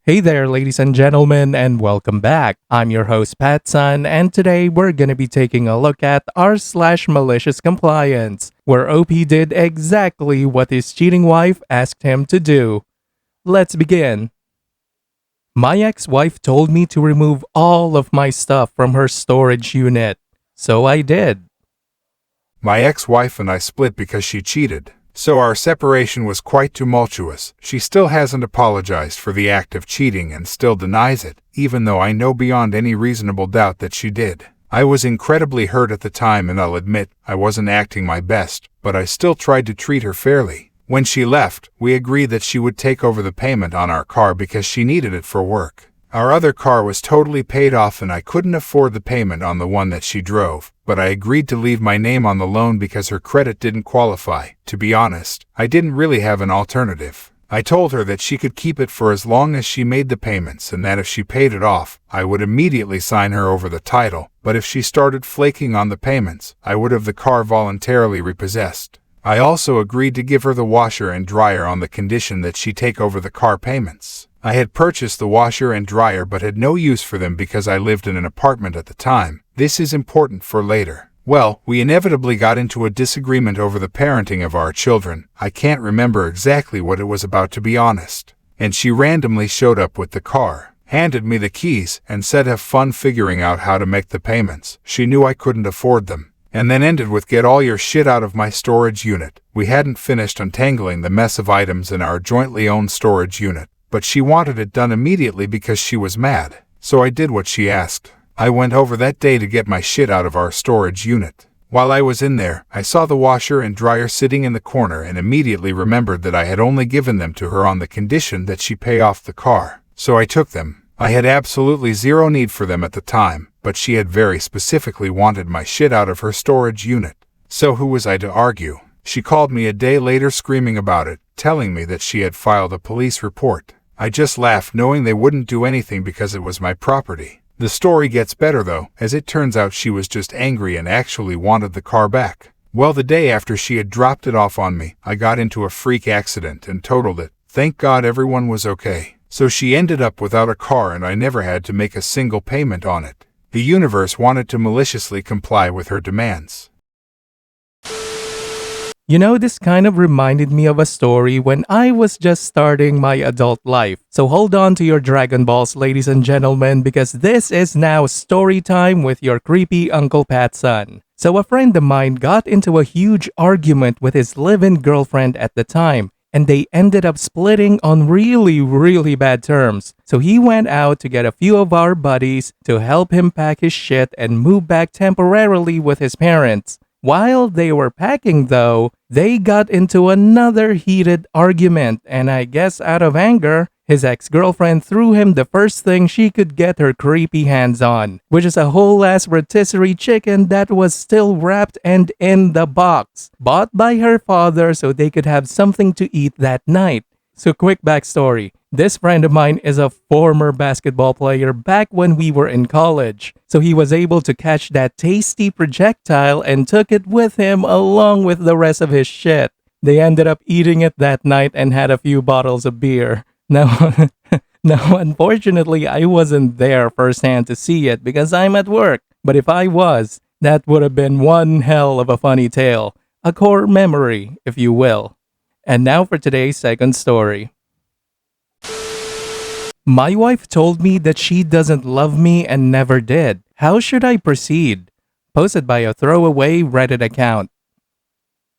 Hey there, ladies and gentlemen, and welcome back. I'm your host, PattSun, and today we're gonna be taking a look at r/malicious compliance, where OP did exactly what his cheating wife asked him to do. Let's begin. My ex-wife told me to remove all of my stuff from her storage unit, so I did. My ex-wife and I split because she cheated, so our separation was quite tumultuous. She still hasn't apologized for the act of cheating and still denies it, even though I know beyond any reasonable doubt that she did. I was incredibly hurt at the time, and I'll admit I wasn't acting my best, but I still tried to treat her fairly. When she left, we agreed that she would take over the payment on our car because she needed it for work. Our other car was totally paid off and I couldn't afford the payment on the one that she drove, but I agreed to leave my name on the loan because her credit didn't qualify. To be honest, I didn't really have an alternative. I told her that she could keep it for as long as she made the payments and that if she paid it off, I would immediately sign her over the title, but if she started flaking on the payments, I would have the car voluntarily repossessed. I also agreed to give her the washer and dryer on the condition that she take over the car payments. I had purchased the washer and dryer but had no use for them because I lived in an apartment at the time. This is important for later. Well, we inevitably got into a disagreement over the parenting of our children. I can't remember exactly what it was about, to be honest. And she randomly showed up with the car, handed me the keys, and said have fun figuring out how to make the payments. She knew I couldn't afford them. And then ended with get all your shit out of my storage unit. We hadn't finished untangling the mess of items in our jointly owned storage unit, but she wanted it done immediately because she was mad. So I did what she asked. I went over that day to get my shit out of our storage unit. While I was in there, I saw the washer and dryer sitting in the corner and immediately remembered that I had only given them to her on the condition that she pay off the car. So I took them. I had absolutely zero need for them at the time, but she had very specifically wanted my shit out of her storage unit. So who was I to argue? She called me a day later screaming about it, telling me that she had filed a police report. I just laughed, knowing they wouldn't do anything because it was my property. The story gets better though, as it turns out she was just angry and actually wanted the car back. Well, the day after she had dropped it off on me, I got into a freak accident and totaled it. Thank God everyone was okay. So she ended up without a car and I never had to make a single payment on it. The universe wanted to maliciously comply with her demands. You know, this kind of reminded me of a story when I was just starting my adult life. So hold on to your Dragon Balls, ladies and gentlemen, because this is now story time with your creepy Uncle PattSun. So a friend of mine got into a huge argument with his live-in girlfriend at the time, and they ended up splitting on really bad terms. So he went out to get a few of our buddies to help him pack his shit and move back temporarily with his parents. While they were packing though, they got into another heated argument, and I guess out of anger, his ex-girlfriend threw him the first thing she could get her creepy hands on, which is a whole-ass rotisserie chicken that was still wrapped and in the box, bought by her father so they could have something to eat that night. So quick backstory, this friend of mine is a former basketball player back when we were in college, so he was able to catch that tasty projectile and took it with him along with the rest of his shit. They ended up eating it that night and had a few bottles of beer. Now, unfortunately, I wasn't there firsthand to see it because I'm at work. But if I was, that would have been one hell of a funny tale. A core memory, if you will. And now for today's second story. My wife told me that she doesn't love me and never did. How should I proceed? Posted by a throwaway Reddit account.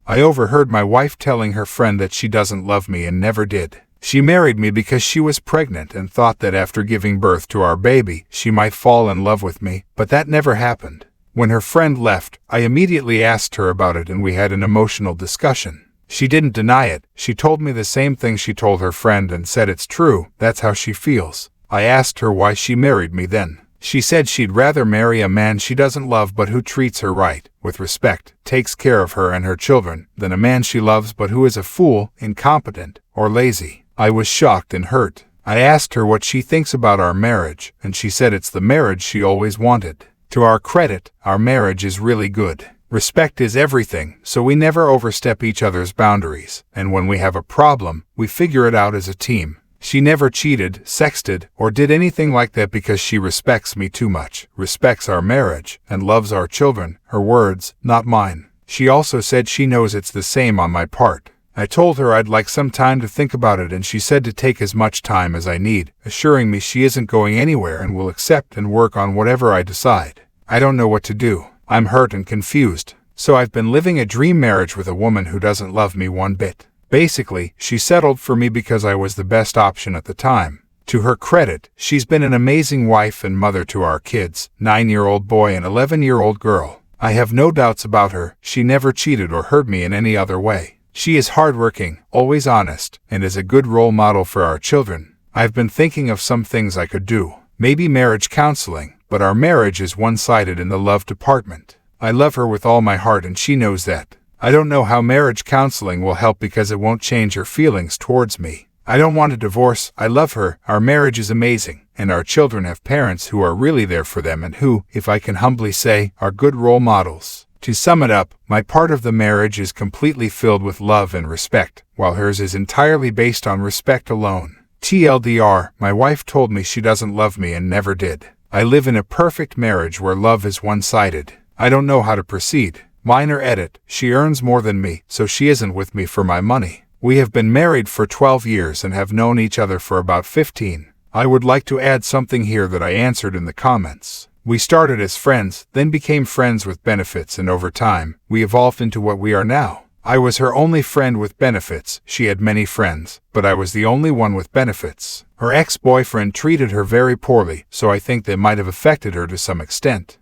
I overheard my wife telling her friend that she doesn't love me and never did. She married me because she was pregnant and thought that after giving birth to our baby, she might fall in love with me, but that never happened. When her friend left, I immediately asked her about it and we had an emotional discussion. She didn't deny it. She told me the same thing she told her friend and said it's true, that's how she feels. I asked her why she married me then. She said she'd rather marry a man she doesn't love but who treats her right, with respect, takes care of her and her children, than a man she loves but who is a fool, incompetent, or lazy. I was shocked and hurt. I asked her what she thinks about our marriage, and she said it's the marriage she always wanted. To our credit, our marriage is really good. Respect is everything, so we never overstep each other's boundaries, and when we have a problem, we figure it out as a team. She never cheated, sexted, or did anything like that because she respects me too much, respects our marriage, and loves our children, her words, not mine. She also said she knows it's the same on my part. I told her I'd like some time to think about it, and she said to take as much time as I need, assuring me she isn't going anywhere and will accept and work on whatever I decide. I don't know what to do. I'm hurt and confused. So I've been living a dream marriage with a woman who doesn't love me one bit. Basically, she settled for me because I was the best option at the time. To her credit, she's been an amazing wife and mother to our kids, 9-year-old boy and 11-year-old girl. I have no doubts about her. She never cheated or hurt me in any other way. She is hardworking, always honest, and is a good role model for our children. I've been thinking of some things I could do. Maybe marriage counseling, but our marriage is one-sided in the love department. I love her with all my heart and she knows that. I don't know how marriage counseling will help because it won't change her feelings towards me. I don't want a divorce. I love her. Our marriage is amazing, and our children have parents who are really there for them and who, if I can humbly say, are good role models. To sum it up, my part of the marriage is completely filled with love and respect, while hers is entirely based on respect alone. TLDR, my wife told me she doesn't love me and never did. I live in a perfect marriage where love is one-sided. I don't know how to proceed. Minor edit, she earns more than me, so she isn't with me for my money. We have been married for 12 years and have known each other for about 15. I would like to add something here that I answered in the comments. We started as friends, then became friends with benefits, and over time, we evolved into what we are now. I was her only friend with benefits. She had many friends, but I was the only one with benefits. Her ex-boyfriend treated her very poorly, so I think that might have affected her to some extent.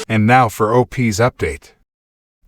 And now for OP's update.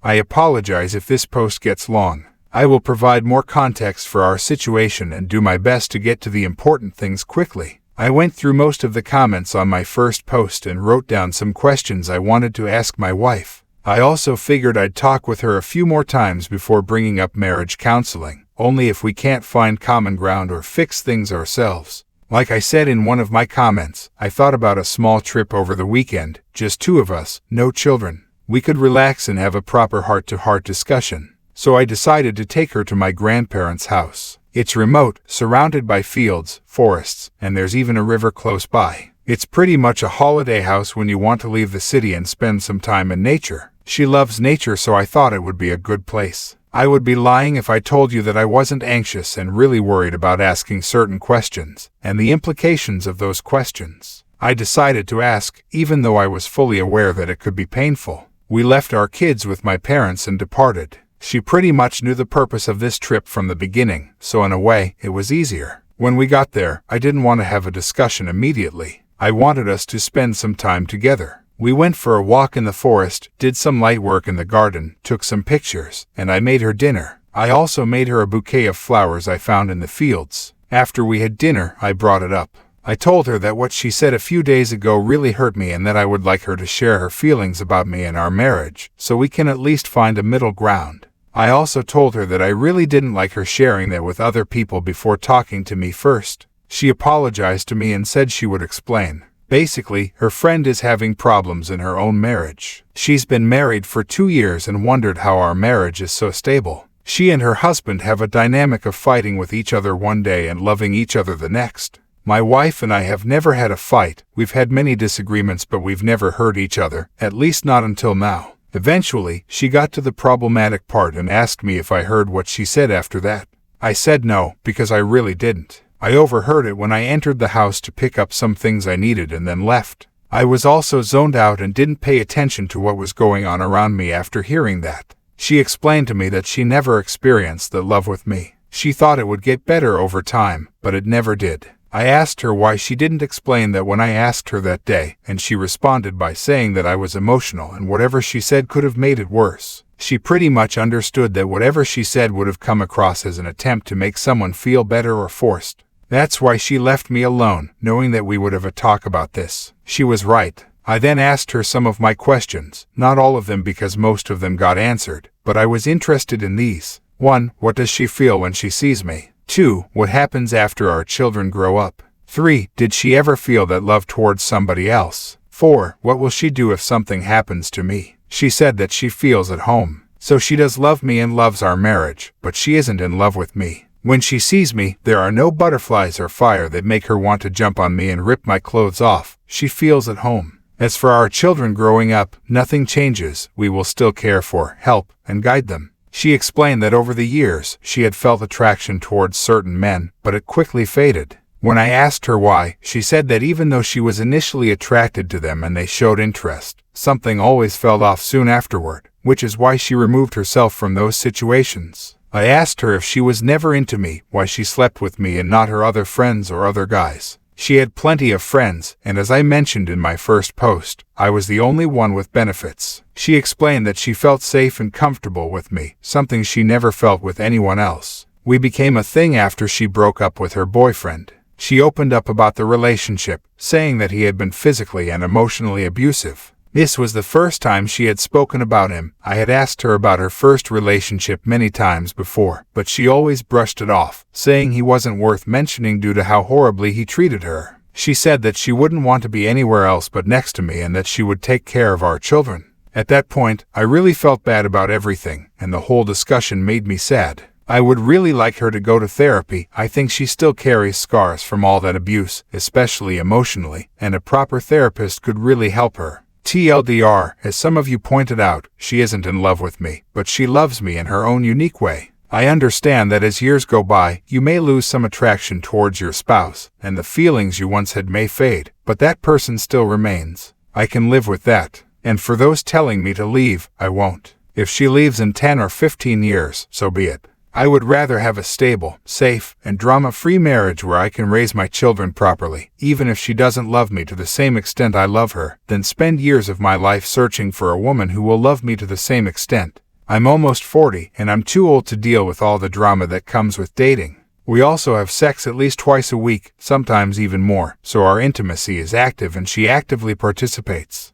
I apologize if this post gets long. I will provide more context for our situation and do my best to get to the important things quickly. I went through most of the comments on my first post and wrote down some questions I wanted to ask my wife. I also figured I'd talk with her a few more times before bringing up marriage counseling, only if we can't find common ground or fix things ourselves. Like I said in one of my comments, I thought about a small trip over the weekend, just 2 of us, no children. We could relax and have a proper heart-to-heart discussion. So I decided to take her to my grandparents' house. It's remote, surrounded by fields, forests, and there's even a river close by. It's pretty much a holiday house when you want to leave the city and spend some time in nature. She loves nature, so I thought it would be a good place. I would be lying if I told you that I wasn't anxious and really worried about asking certain questions, and the implications of those questions. I decided to ask, even though I was fully aware that it could be painful. We left our kids with my parents and departed. She pretty much knew the purpose of this trip from the beginning, so in a way, it was easier. When we got there, I didn't want to have a discussion immediately. I wanted us to spend some time together. We went for a walk in the forest, did some light work in the garden, took some pictures, and I made her dinner. I also made her a bouquet of flowers I found in the fields. After we had dinner, I brought it up. I told her that what she said a few days ago really hurt me and that I would like her to share her feelings about me and our marriage, so we can at least find a middle ground. I also told her that I really didn't like her sharing that with other people before talking to me first. She apologized to me and said she would explain. Basically, her friend is having problems in her own marriage. She's been married for 2 years and wondered how our marriage is so stable. She and her husband have a dynamic of fighting with each other one day and loving each other the next. My wife and I have never had a fight. We've had many disagreements, but we've never hurt each other, at least not until now. Eventually, she got to the problematic part and asked me if I heard what she said after that. I said no, because I really didn't. I overheard it when I entered the house to pick up some things I needed and then left. I was also zoned out and didn't pay attention to what was going on around me after hearing that. She explained to me that she never experienced the love with me. She thought it would get better over time, but it never did. I asked her why she didn't explain that when I asked her that day, and she responded by saying that I was emotional and whatever she said could have made it worse. She pretty much understood that whatever she said would have come across as an attempt to make someone feel better or forced. That's why she left me alone, knowing that we would have a talk about this. She was right. I then asked her some of my questions, not all of them because most of them got answered, but I was interested in these. 1. What does she feel when she sees me? 2. What happens after our children grow up? 3. Did she ever feel that love towards somebody else? 4. What will she do if something happens to me? She said that she feels at home. So she does love me and loves our marriage, but she isn't in love with me. When she sees me, there are no butterflies or fire that make her want to jump on me and rip my clothes off. She feels at home. As for our children growing up, nothing changes. We will still care for, help, and guide them. She explained that over the years, she had felt attraction towards certain men, but it quickly faded. When I asked her why, she said that even though she was initially attracted to them and they showed interest, something always fell off soon afterward, which is why she removed herself from those situations. I asked her if she was never into me, why she slept with me and not her other friends or other guys. She had plenty of friends, and as I mentioned in my first post, I was the only one with benefits. She explained that she felt safe and comfortable with me, something she never felt with anyone else. We became a thing after she broke up with her boyfriend. She opened up about the relationship, saying that he had been physically and emotionally abusive. This was the first time she had spoken about him. I had asked her about her first relationship many times before, but she always brushed it off, saying he wasn't worth mentioning due to how horribly he treated her. She said that she wouldn't want to be anywhere else but next to me and that she would take care of our children. At that point, I really felt bad about everything, and the whole discussion made me sad. I would really like her to go to therapy. I think she still carries scars from all that abuse, especially emotionally, and a proper therapist could really help her. TLDR, as some of you pointed out, she isn't in love with me, but she loves me in her own unique way. I understand that as years go by, you may lose some attraction towards your spouse, and the feelings you once had may fade, but that person still remains. I can live with that. And for those telling me to leave, I won't. If she leaves in 10 or 15 years, so be it. I would rather have a stable, safe, and drama-free marriage where I can raise my children properly, even if she doesn't love me to the same extent I love her, than spend years of my life searching for a woman who will love me to the same extent. I'm almost 40, and I'm too old to deal with all the drama that comes with dating. We also have sex at least twice a week, sometimes even more, so our intimacy is active and she actively participates.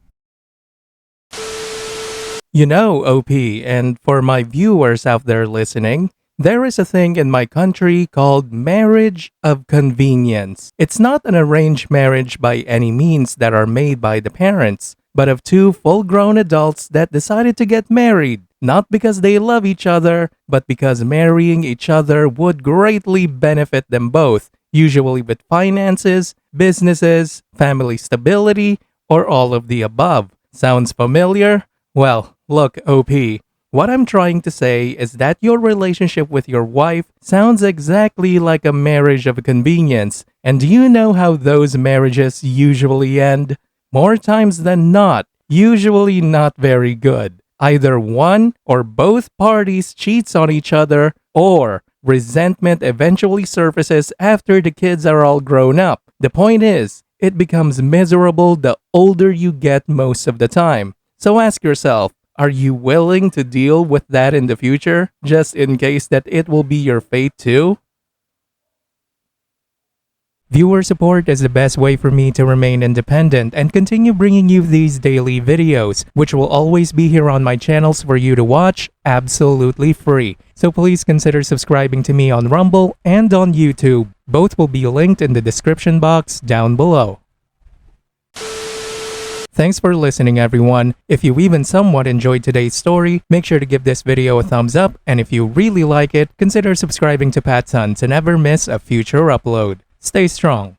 You know, OP, and for my viewers out there listening, there is a thing in my country called marriage of convenience. It's not an arranged marriage by any means that are made by the parents, but of two full-grown adults that decided to get married, not because they love each other, but because marrying each other would greatly benefit them both, usually with finances, businesses, family stability, or all of the above. Sounds familiar? Well, look, OP. What I'm trying to say is that your relationship with your wife sounds exactly like a marriage of convenience. And do you know how those marriages usually end? More times than not, usually not very good. Either one or both parties cheats on each other, or resentment eventually surfaces after the kids are all grown up. The point is, it becomes miserable the older you get most of the time. So ask yourself, are you willing to deal with that in the future, just in case that it will be your fate too? Viewer support is the best way for me to remain independent and continue bringing you these daily videos, which will always be here on my channels for you to watch absolutely free. So please consider subscribing to me on Rumble and on YouTube. Both will be linked in the description box down below. Thanks for listening, everyone. If you even somewhat enjoyed today's story, make sure to give this video a thumbs up, and if you really like it, consider subscribing to PattSun to never miss a future upload. Stay strong.